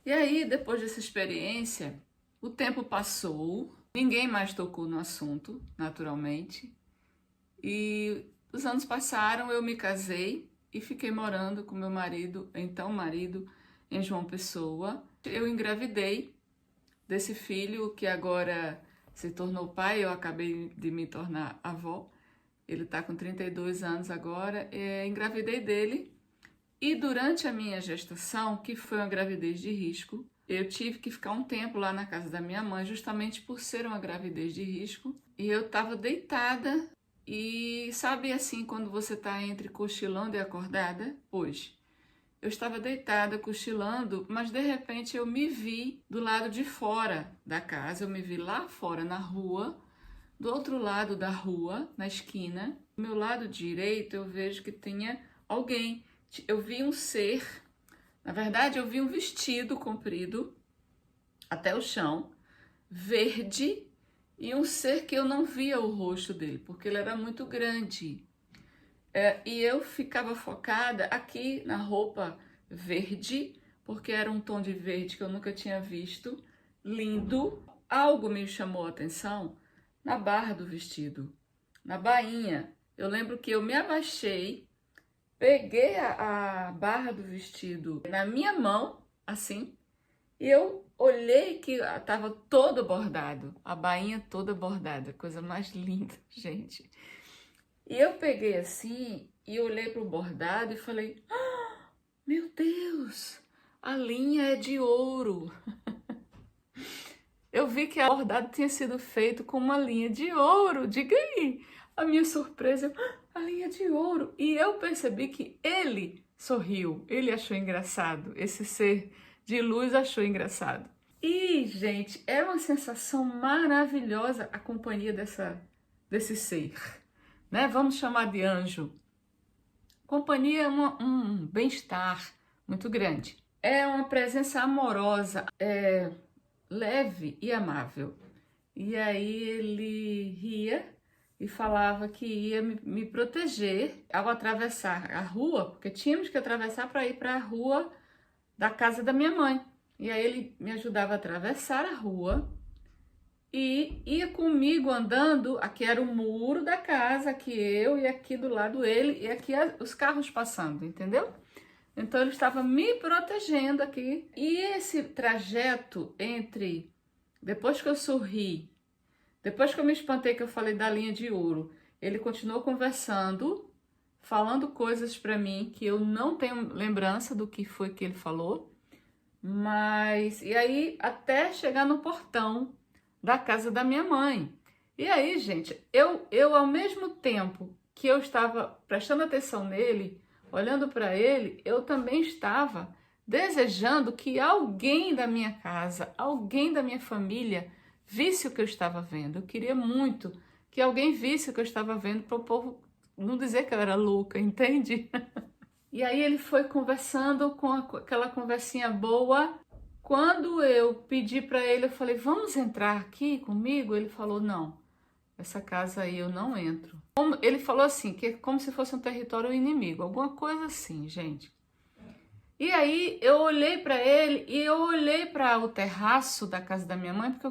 E aí, depois dessa experiência, o tempo passou, ninguém mais tocou no assunto, naturalmente, e os anos passaram, eu me casei e fiquei morando com meu marido, então marido, em João Pessoa. Eu engravidei desse filho que agora se tornou pai, eu acabei de me tornar avó. Ele está com 32 anos agora, engravidei dele. E durante a minha gestação, que foi uma gravidez de risco, eu tive que ficar um tempo lá na casa da minha mãe, justamente por ser uma gravidez de risco. E eu estava deitada e sabe assim, quando você está entre cochilando e acordada? Hoje. Eu estava deitada, cochilando, mas de repente eu me vi do lado de fora da casa, eu me vi lá fora na rua, do outro lado da rua, na esquina. Do meu lado direito eu vejo que tinha alguém. Eu vi um ser, na verdade eu vi um vestido comprido até o chão, verde, e um ser que eu não via o rosto dele, porque ele era muito grande. E eu ficava focada aqui na roupa verde, porque era um tom de verde que eu nunca tinha visto, lindo. Algo me chamou a atenção na barra do vestido, na bainha. Eu lembro que eu me abaixei, peguei a barra do vestido na minha mão, assim, e eu olhei que estava todo bordado, a bainha toda bordada, coisa mais linda, gente. E eu peguei assim e olhei para o bordado e falei: ah, meu Deus, a linha é de ouro. Eu vi que o bordado tinha sido feito com uma linha de ouro. Diga aí, a minha surpresa, a linha de ouro. E eu percebi que ele sorriu, ele achou engraçado, esse ser de luz achou engraçado. E, gente, é uma sensação maravilhosa a companhia desse ser, né? Vamos chamar de anjo. Companhia é um bem-estar muito grande. É uma presença amorosa, leve e amável. E aí ele ria e falava que ia me proteger ao atravessar a rua, porque tínhamos que atravessar para ir para a rua da casa da minha mãe. E aí ele me ajudava a atravessar a rua e ia comigo andando. Aqui era o muro da casa, aqui eu e aqui do lado ele, e aqui os carros passando, entendeu? Então ele estava me protegendo aqui. E esse trajeto entre depois que eu sorri, depois que eu me espantei que eu falei da linha de ouro, ele continuou conversando, falando coisas para mim que eu não tenho lembrança do que foi que ele falou. Mas e aí até chegar no portão da casa da minha mãe. E aí, gente, eu ao mesmo tempo que eu estava prestando atenção nele, olhando para ele, eu também estava desejando que alguém da minha casa, alguém da minha família visse o que eu estava vendo. Eu queria muito que alguém visse o que eu estava vendo para o povo não dizer que eu era louca, entende? E aí ele foi conversando com aquela conversinha boa. Quando eu pedi para ele, eu falei, vamos entrar aqui comigo? Ele falou, não, essa casa aí eu não entro. Ele falou assim, que é como se fosse um território inimigo, alguma coisa assim, gente. E aí eu olhei para ele e eu olhei para o terraço da casa da minha mãe, porque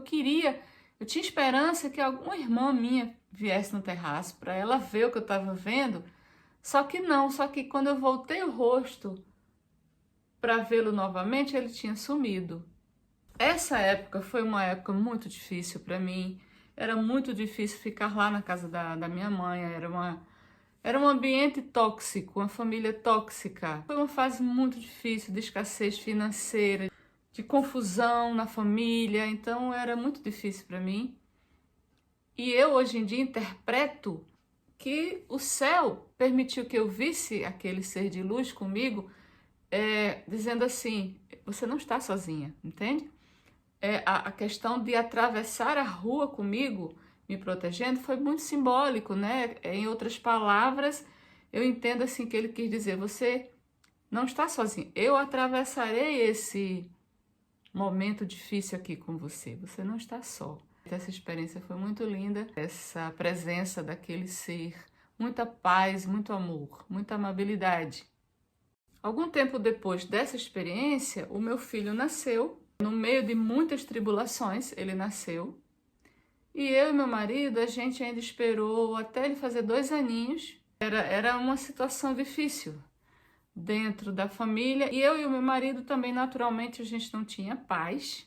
eu tinha esperança que alguma irmã minha viesse no terraço para ela ver o que eu estava vendo. Só que não, só que quando eu voltei o rosto para vê-lo novamente, ele tinha sumido. Essa época foi uma época muito difícil para mim. Era muito difícil ficar lá na casa da minha mãe. Era um ambiente tóxico, uma família tóxica. Foi uma fase muito difícil de escassez financeira, de confusão na família. Então era muito difícil para mim. E eu hoje em dia interpreto que o céu permitiu que eu visse aquele ser de luz comigo, dizendo assim, você não está sozinha, entende? A questão de atravessar a rua comigo, me protegendo, foi muito simbólico, né? Em outras palavras, eu entendo assim que ele quis dizer, você não está sozinho, eu atravessarei esse momento difícil aqui com você, você não está só. Essa experiência foi muito linda, essa presença daquele ser, muita paz, muito amor, muita amabilidade. Algum tempo depois dessa experiência, o meu filho nasceu. No meio de muitas tribulações, ele nasceu. E eu e meu marido, a gente ainda esperou até ele fazer 2 aninhos. Era uma situação difícil dentro da família. E eu e o meu marido também, naturalmente, a gente não tinha paz.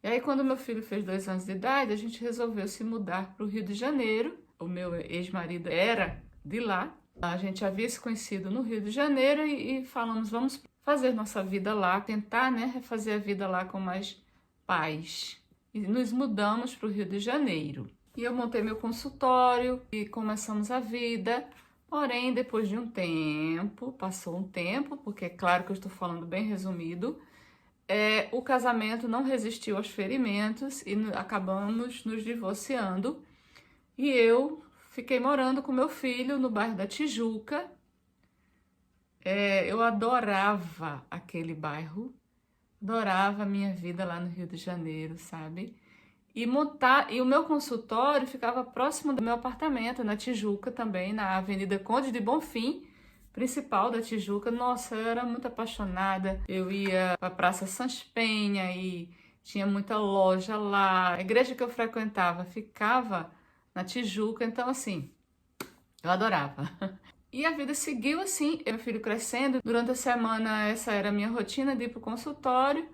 E aí, quando meu filho fez 2 anos de idade, a gente resolveu se mudar para o Rio de Janeiro. O meu ex-marido era de lá. A gente havia se conhecido no Rio de Janeiro e falamos, vamos fazer nossa vida lá, tentar, né, refazer a vida lá com mais paz. E nos mudamos para o Rio de Janeiro. E eu montei meu consultório e começamos a vida. Porém, depois de um tempo, passou um tempo, porque é claro que eu estou falando bem resumido, o casamento não resistiu aos ferimentos e acabamos nos divorciando. E eu fiquei morando com meu filho no bairro da Tijuca. Eu adorava aquele bairro, adorava a minha vida lá no Rio de Janeiro, sabe? E o meu consultório ficava próximo do meu apartamento, na Tijuca também, na Avenida Conde de Bonfim, principal da Tijuca. Nossa, eu era muito apaixonada. Eu ia para a Praça Sans Penha e tinha muita loja lá. A igreja que eu frequentava ficava na Tijuca, então assim, eu adorava. E a vida seguiu assim, meu filho crescendo. Durante a semana essa era a minha rotina de ir para o consultório,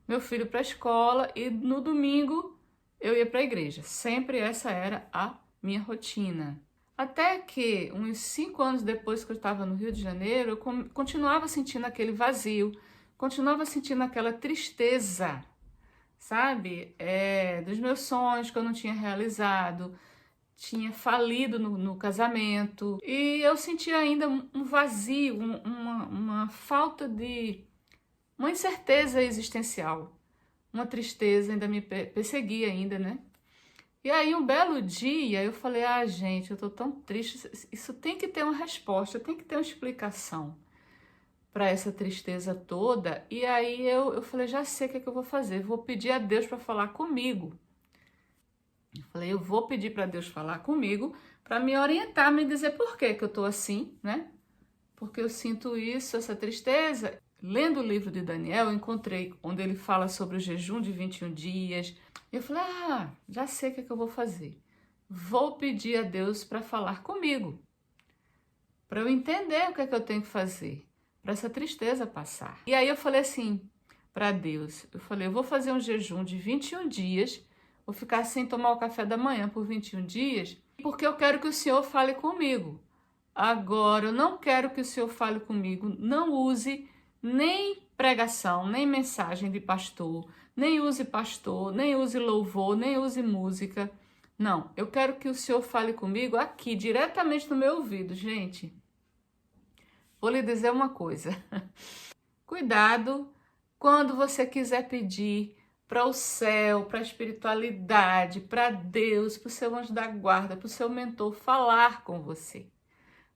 meu filho para a escola e no domingo eu ia para a igreja. Sempre essa era a minha rotina. Até que uns 5 anos depois que eu estava no Rio de Janeiro, eu continuava sentindo aquele vazio, continuava sentindo aquela tristeza, sabe? Dos meus sonhos que eu não tinha realizado, tinha falido no casamento. E eu sentia ainda um vazio, uma falta de... uma incerteza existencial. Uma tristeza ainda me perseguia ainda, né? E aí um belo dia eu falei, gente, eu tô tão triste, isso tem que ter uma resposta, tem que ter uma explicação para essa tristeza toda. E aí eu falei, já sei o que é que eu vou fazer, vou pedir a Deus para falar comigo. Eu falei, eu vou pedir para Deus falar comigo, para me orientar, me dizer por que eu tô assim, né? Porque eu sinto isso, essa tristeza. Lendo o livro de Daniel, eu encontrei onde ele fala sobre o jejum de 21 dias. Eu falei, já sei o que é que eu vou fazer. Vou pedir a Deus para falar comigo, para eu entender o que é que eu tenho que fazer, para essa tristeza passar. E aí eu falei assim para Deus, eu vou fazer um jejum de 21 dias, vou ficar sem tomar o café da manhã por 21 dias, porque eu quero que o Senhor fale comigo. Agora, eu não quero que o Senhor fale comigo, não use nem pregação, nem mensagem de pastor, nem use louvor, nem use música. Não, eu quero que o Senhor fale comigo aqui, diretamente no meu ouvido, gente. Vou lhe dizer uma coisa. Cuidado quando você quiser pedir para o céu, para a espiritualidade, para Deus, para o seu anjo da guarda, para o seu mentor falar com você.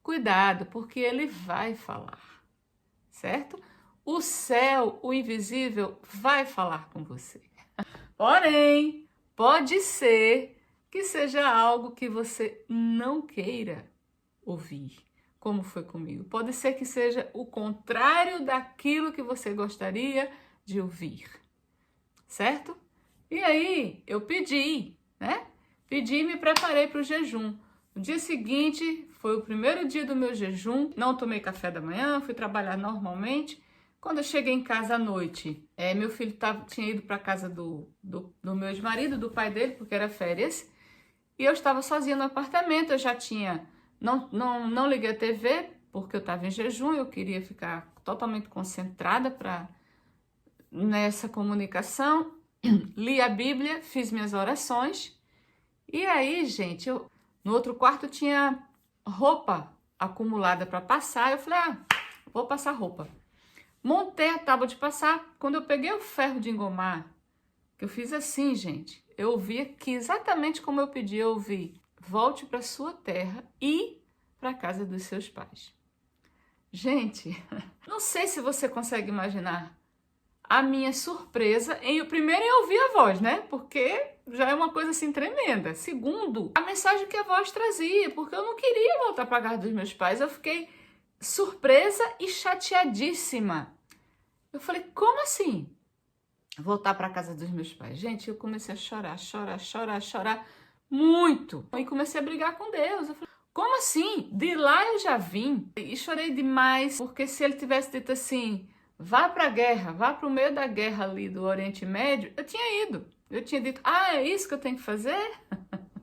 Cuidado, porque ele vai falar, certo? O céu, o invisível, vai falar com você. Porém, pode ser que seja algo que você não queira ouvir, como foi comigo. Pode ser que seja o contrário daquilo que você gostaria de ouvir, certo? E aí, eu pedi, né? Pedi e me preparei para o jejum. No dia seguinte, foi o primeiro dia do meu jejum, não tomei café da manhã, fui trabalhar normalmente. Quando eu cheguei em casa à noite, meu filho tinha ido para a casa do meu ex-marido, do pai dele, porque era férias, e eu estava sozinha no apartamento. Eu já tinha, não liguei a TV, porque eu estava em jejum, eu queria ficar totalmente concentrada nessa comunicação, li a Bíblia, fiz minhas orações, e aí, gente, no outro quarto tinha roupa acumulada para passar. Eu falei, vou passar roupa. Montei a tábua de passar. Quando eu peguei o ferro de engomar, que eu fiz assim, gente, eu ouvi aqui exatamente como eu pedi, eu ouvi: volte para sua terra e para a casa dos seus pais. Gente, não sei se você consegue imaginar a minha surpresa primeiro em ouvir a voz, né? Porque já é uma coisa assim tremenda. Segundo, a mensagem que a voz trazia, porque eu não queria voltar para a casa dos meus pais. Eu fiquei surpresa e chateadíssima. Eu falei, como assim? Voltar para casa dos meus pais. Gente, eu comecei a chorar muito. E comecei a brigar com Deus. Eu falei, como assim? De lá eu já vim. E chorei demais, porque se ele tivesse dito assim, vá para a guerra, vá para o meio da guerra ali do Oriente Médio, eu tinha ido. Eu tinha dito, é isso que eu tenho que fazer?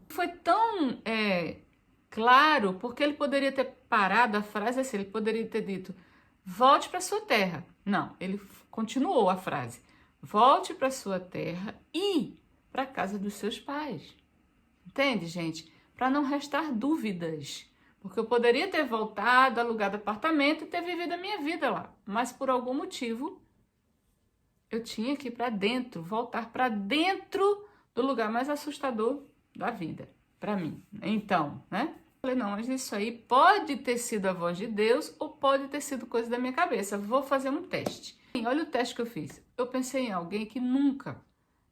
Foi tão claro, porque ele poderia ter parado a frase assim, ele poderia ter dito, volte para sua terra. Não, ele continuou a frase, volte para sua terra e para a casa dos seus pais. Entende, gente? Para não restar dúvidas. Porque eu poderia ter voltado, alugado apartamento e ter vivido a minha vida lá. Mas por algum motivo, eu tinha que ir para dentro, voltar para dentro do lugar mais assustador da vida, para mim. Então, né? Falei, não, mas isso aí pode ter sido a voz de Deus ou pode ter sido coisa da minha cabeça. Vou fazer um teste. Olha o teste que eu fiz. Eu pensei em alguém que nunca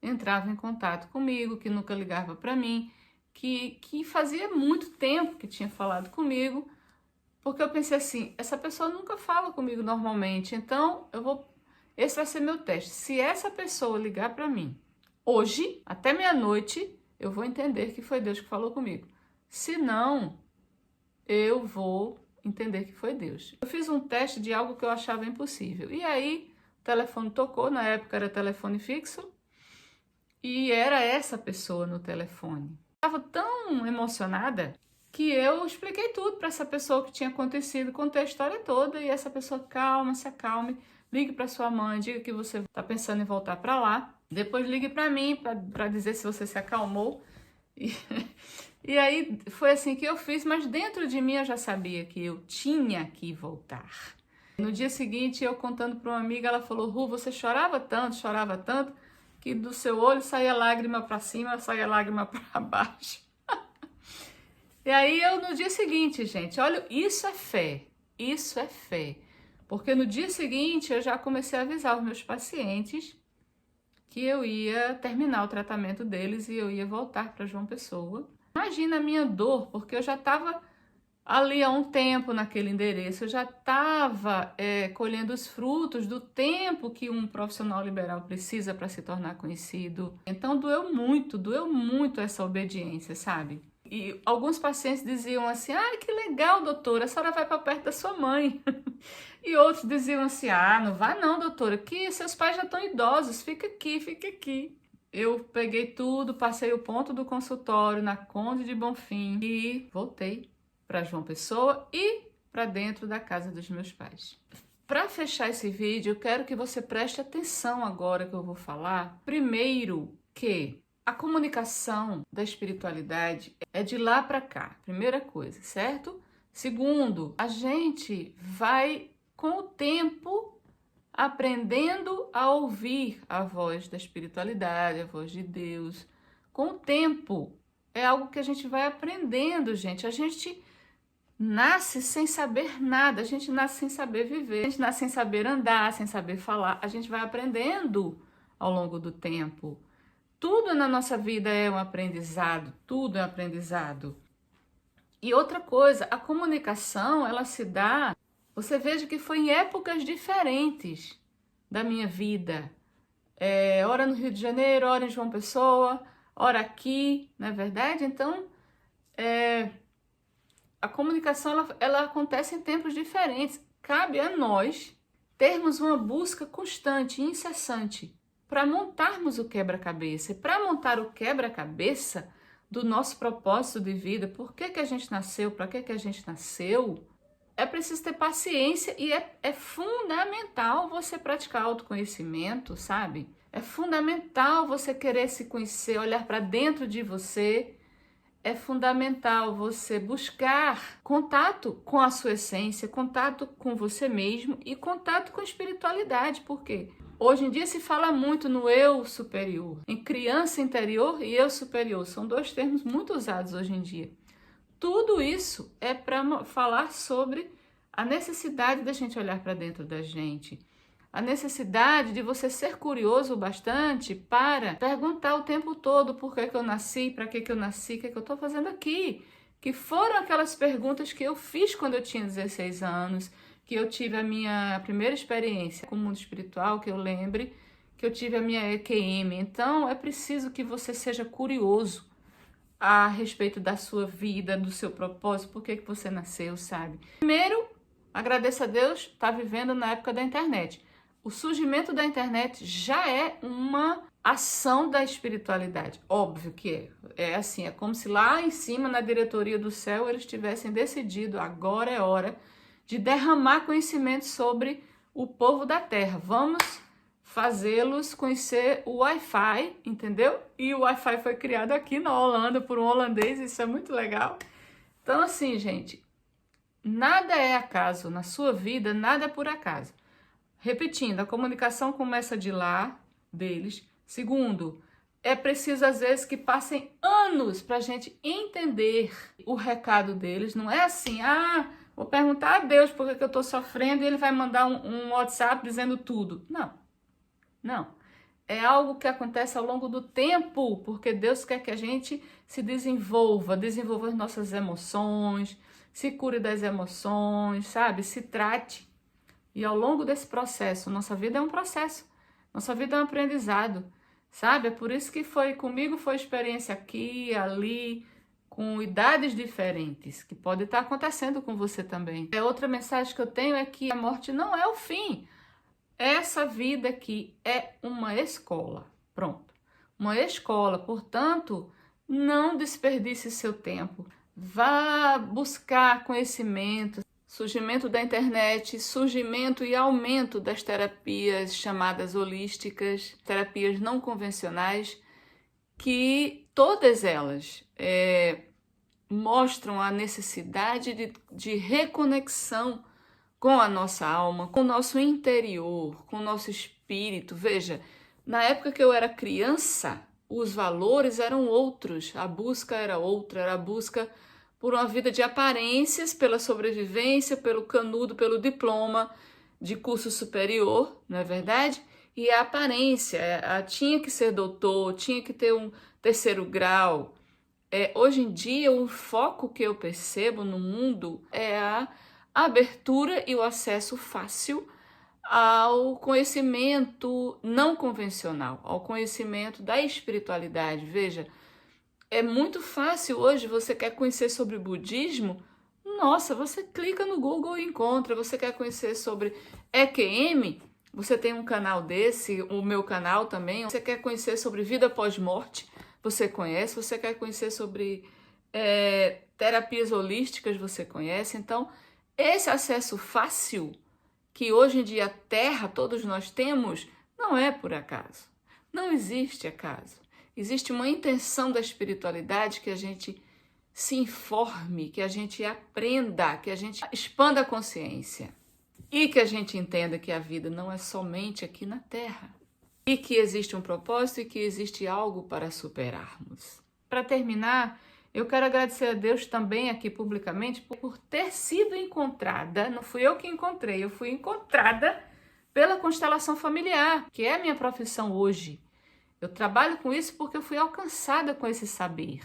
entrava em contato comigo, que nunca ligava para mim, que fazia muito tempo que tinha falado comigo, porque eu pensei assim, essa pessoa nunca fala comigo normalmente, então esse vai ser meu teste. Se essa pessoa ligar para mim hoje, até meia-noite, eu vou entender que foi Deus que falou comigo. Se não, eu vou entender que foi Deus. Eu fiz um teste de algo que eu achava impossível. E aí, o telefone tocou, na época era telefone fixo, e era essa pessoa no telefone. Eu estava tão emocionada que eu expliquei tudo para essa pessoa que tinha acontecido, contei a história toda, e essa pessoa, calma, se acalme, ligue para sua mãe, diga que você está pensando em voltar para lá, depois ligue para mim para dizer se você se acalmou. E aí foi assim que eu fiz, mas dentro de mim eu já sabia que eu tinha que voltar. No dia seguinte, eu contando para uma amiga, ela falou, Ru, você chorava tanto, que do seu olho saía lágrima para cima, saía lágrima para baixo. E aí eu no dia seguinte, gente, olha, isso é fé. Porque no dia seguinte eu já comecei a avisar os meus pacientes que eu ia terminar o tratamento deles e eu ia voltar para João Pessoa. Imagina a minha dor, porque eu já estava ali há um tempo naquele endereço, eu já estava colhendo os frutos do tempo que um profissional liberal precisa para se tornar conhecido. Então doeu muito essa obediência, sabe? E alguns pacientes diziam assim, que legal, doutora, a senhora vai para perto da sua mãe. E outros diziam assim, não vá não, doutora, que seus pais já estão idosos, fica aqui. Eu peguei tudo, passei o ponto do consultório na Conde de Bonfim e voltei para João Pessoa e para dentro da casa dos meus pais. Para fechar esse vídeo, eu quero que você preste atenção agora que eu vou falar. Primeiro, que a comunicação da espiritualidade é de lá para cá, primeira coisa, certo? Segundo, a gente vai, com o tempo, aprendendo a ouvir a voz da espiritualidade, a voz de Deus. Com o tempo, é algo que a gente vai aprendendo, gente. A gente nasce sem saber nada, a gente nasce sem saber viver, a gente nasce sem saber andar, sem saber falar. A gente vai aprendendo ao longo do tempo. Tudo na nossa vida é um aprendizado, tudo é um aprendizado. E outra coisa, a comunicação, ela se dá, você veja que foi em épocas diferentes da minha vida. Ora no Rio de Janeiro, ora em João Pessoa, ora aqui, não é verdade? Então, a comunicação, ela acontece em tempos diferentes. Cabe a nós termos uma busca constante, incessante, para montarmos o quebra-cabeça. E para montar o quebra-cabeça do nosso propósito de vida, por que a gente nasceu, para que a gente nasceu, é preciso ter paciência e é fundamental você praticar autoconhecimento, sabe? É fundamental você querer se conhecer, olhar para dentro de você. É fundamental você buscar contato com a sua essência, contato com você mesmo e contato com a espiritualidade, porque hoje em dia se fala muito no eu superior, em criança interior e eu superior, são dois termos muito usados hoje em dia. Tudo isso é para falar sobre a necessidade da gente olhar para dentro da gente, a necessidade de você ser curioso bastante para perguntar o tempo todo por que eu nasci, para que eu nasci, o que eu estou fazendo aqui, o que foram aquelas perguntas que eu fiz quando eu tinha 16 anos, que eu tive a minha primeira experiência com o mundo espiritual, que eu lembre, que eu tive a minha EQM. Então, é preciso que você seja curioso a respeito da sua vida, do seu propósito, por que você nasceu, sabe? Primeiro, agradeça a Deus, está vivendo na época da internet. O surgimento da internet já é uma ação da espiritualidade. Óbvio que é assim, é como se lá em cima, na diretoria do céu, eles tivessem decidido, agora é hora de derramar conhecimento sobre o povo da terra. Vamos fazê-los conhecer o Wi-Fi, entendeu? E o Wi-Fi foi criado aqui na Holanda por um holandês, isso é muito legal. Então assim, gente, nada é acaso na sua vida, nada é por acaso. Repetindo, a comunicação começa de lá, deles. Segundo, é preciso às vezes que passem anos para a gente entender o recado deles. Não é assim, vou perguntar a Deus por que eu estou sofrendo e ele vai mandar um WhatsApp dizendo tudo. Não. É algo que acontece ao longo do tempo, porque Deus quer que a gente se desenvolva as nossas emoções, se cure das emoções, sabe? Se trate. E ao longo desse processo, nossa vida é um processo, nossa vida é um aprendizado, sabe? É por isso que comigo foi experiência aqui, ali, com idades diferentes, que pode estar acontecendo com você também. Outra mensagem que eu tenho é que a morte não é o fim. Essa vida aqui é uma escola, pronto. Uma escola, portanto, não desperdice seu tempo. Vá buscar conhecimento. Surgimento da internet, surgimento e aumento das terapias chamadas holísticas, terapias não convencionais, que todas elas mostram a necessidade de reconexão com a nossa alma, com o nosso interior, com o nosso espírito. Veja, na época que eu era criança, os valores eram outros, a busca era outra, era a busca por uma vida de aparências, pela sobrevivência, pelo canudo, pelo diploma de curso superior, não é verdade? E a aparência, tinha que ser doutor, tinha que ter um terceiro grau. Hoje em dia, o foco que eu percebo no mundo é a abertura e o acesso fácil ao conhecimento não convencional, ao conhecimento da espiritualidade. Veja, é muito fácil hoje, você quer conhecer sobre budismo, nossa, você clica no Google e encontra. Você quer conhecer sobre EQM, você tem um canal desse, o meu canal também. Você quer conhecer sobre vida pós-morte, você conhece. Você quer conhecer sobre terapias holísticas, você conhece. Então, esse acesso fácil que hoje em dia a Terra, todos nós temos, não é por acaso. Não existe acaso. Existe uma intenção da espiritualidade que a gente se informe, que a gente aprenda, que a gente expanda a consciência e que a gente entenda que a vida não é somente aqui na Terra e que existe um propósito e que existe algo para superarmos. Para terminar, eu quero agradecer a Deus também aqui publicamente por ter sido encontrada, não fui eu que encontrei, eu fui encontrada pela constelação familiar, que é a minha profissão hoje. Eu trabalho com isso porque eu fui alcançada com esse saber.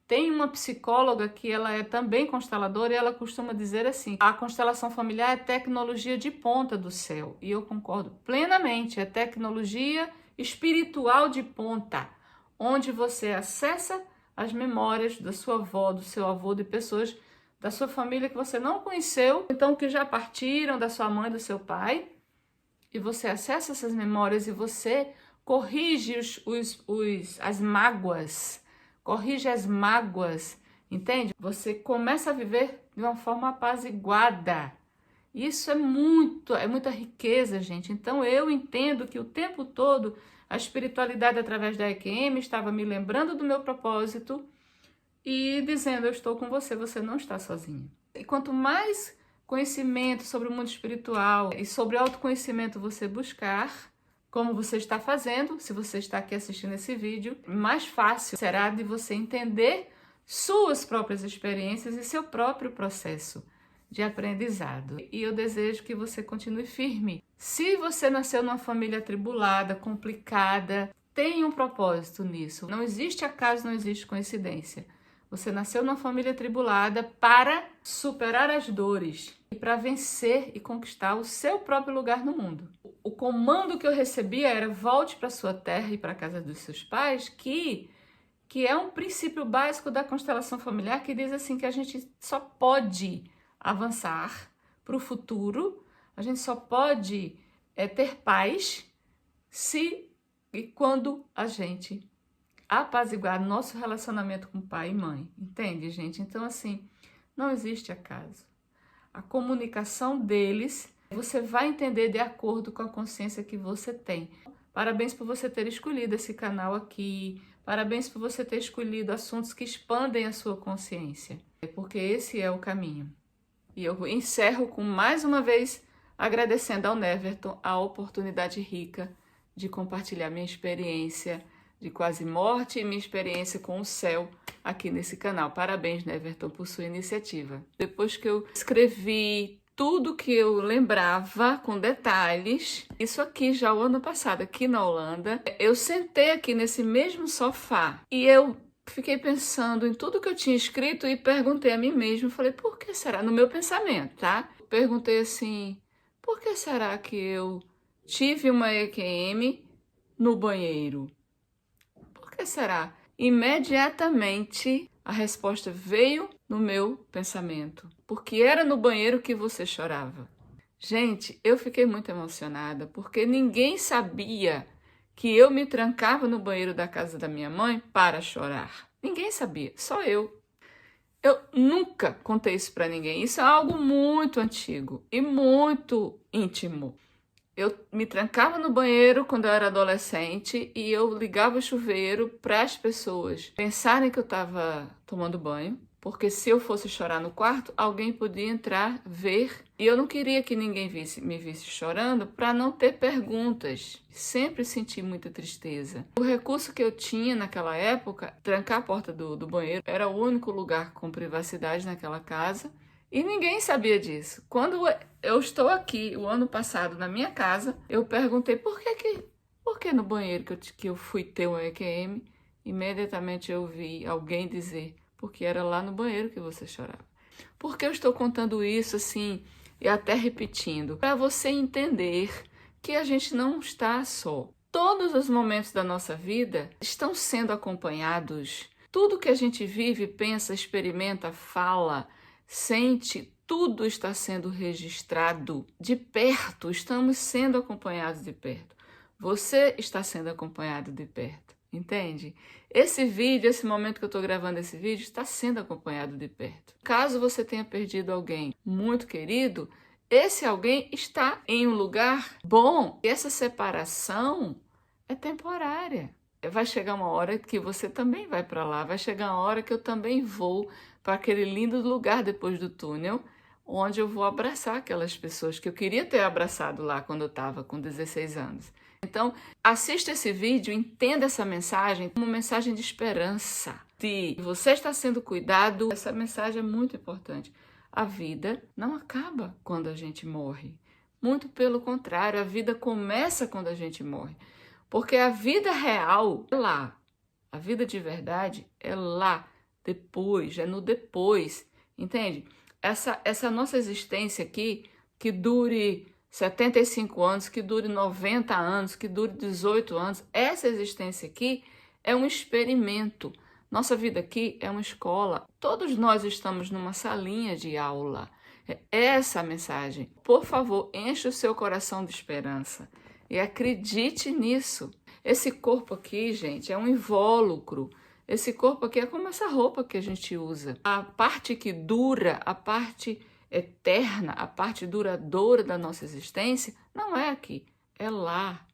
Tem uma psicóloga que ela é também consteladora e ela costuma dizer assim, a constelação familiar é tecnologia de ponta do céu. E eu concordo plenamente, é tecnologia espiritual de ponta, onde você acessa as memórias da sua avó, do seu avô, de pessoas da sua família que você não conheceu, então que já partiram, da sua mãe, do seu pai, e você acessa essas memórias e você corrige as mágoas, entende? Você começa a viver de uma forma apaziguada. Isso é muita riqueza, gente. Então eu entendo que o tempo todo a espiritualidade através da EQM estava me lembrando do meu propósito e dizendo, eu estou com você, você não está sozinha. E quanto mais conhecimento sobre o mundo espiritual e sobre autoconhecimento você buscar, como você está fazendo, se você está aqui assistindo esse vídeo, mais fácil será de você entender suas próprias experiências e seu próprio processo de aprendizado. E eu desejo que você continue firme. Se você nasceu numa família atribulada, complicada, tem um propósito nisso. Não existe acaso, não existe coincidência. Você nasceu numa família atribulada para superar as dores e para vencer e conquistar o seu próprio lugar no mundo. O comando que eu recebia era: volte para sua terra e para a casa dos seus pais, que é um princípio básico da constelação familiar, que diz assim que a gente só pode avançar para o futuro, a gente só pode ter paz se e quando a gente apaziguar nosso relacionamento com pai e mãe, entende, gente? Então, assim, não existe acaso. A comunicação deles, você vai entender de acordo com a consciência que você tem. Parabéns por você ter escolhido esse canal aqui, parabéns por você ter escolhido assuntos que expandem a sua consciência, porque esse é o caminho. E eu encerro com, mais uma vez, agradecendo ao Neverton a oportunidade rica de compartilhar minha experiência de quase morte e minha experiência com o céu aqui nesse canal. Parabéns, Neverton, por sua iniciativa. Depois que eu escrevi tudo que eu lembrava com detalhes, isso aqui já o ano passado, aqui na Holanda, eu sentei aqui nesse mesmo sofá e eu fiquei pensando em tudo que eu tinha escrito e perguntei a mim mesma, falei, por que será? No meu pensamento, tá? Perguntei assim, por que será que eu tive uma EQM no banheiro? Por que será? Imediatamente a resposta veio no meu pensamento. Porque era no banheiro que você chorava. Gente, eu fiquei muito emocionada, porque ninguém sabia que eu me trancava no banheiro da casa da minha mãe para chorar. Ninguém sabia, só eu. Eu nunca contei isso para ninguém. Isso é algo muito antigo e muito íntimo. Eu me trancava no banheiro quando eu era adolescente e eu ligava o chuveiro para as pessoas pensarem que eu estava tomando banho, porque se eu fosse chorar no quarto, alguém podia entrar, ver, e eu não queria que ninguém me visse chorando para não ter perguntas. Sempre senti muita tristeza. O recurso que eu tinha naquela época, trancar a porta do banheiro, era o único lugar com privacidade naquela casa. E ninguém sabia disso. Quando eu estou aqui, o ano passado, na minha casa, eu perguntei por que no banheiro que eu fui ter um EQM, imediatamente eu vi alguém dizer, porque era lá no banheiro que você chorava. Por que eu estou contando isso assim, e até repetindo? Para você entender que a gente não está só. Todos os momentos da nossa vida estão sendo acompanhados. Tudo que a gente vive, pensa, experimenta, fala, sente, tudo está sendo registrado de perto, estamos sendo acompanhados de perto. Você está sendo acompanhado de perto, entende? Esse vídeo, esse momento que eu estou gravando esse vídeo, está sendo acompanhado de perto. Caso você tenha perdido alguém muito querido, esse alguém está em um lugar bom. E essa separação é temporária. Vai chegar uma hora que você também vai para lá, vai chegar uma hora que eu também vou para aquele lindo lugar depois do túnel, onde eu vou abraçar aquelas pessoas que eu queria ter abraçado lá quando eu estava com 16 anos. Então, assista esse vídeo, entenda essa mensagem como uma mensagem de esperança, de você está sendo cuidado. Essa mensagem é muito importante. A vida não acaba quando a gente morre. Muito pelo contrário, a vida começa quando a gente morre. Porque a vida real é lá. A vida de verdade é lá. Depois, é no depois, entende? Essa nossa existência aqui, que dure 75 anos, que dure 90 anos, que dure 18 anos, essa existência aqui é um experimento. Nossa vida aqui é uma escola. Todos nós estamos numa salinha de aula. É essa a mensagem. Por favor, enche o seu coração de esperança e acredite nisso. Esse corpo aqui, gente, é um invólucro. Esse corpo aqui é como essa roupa que a gente usa. A parte que dura, a parte eterna, a parte duradoura da nossa existência, não é aqui, é lá.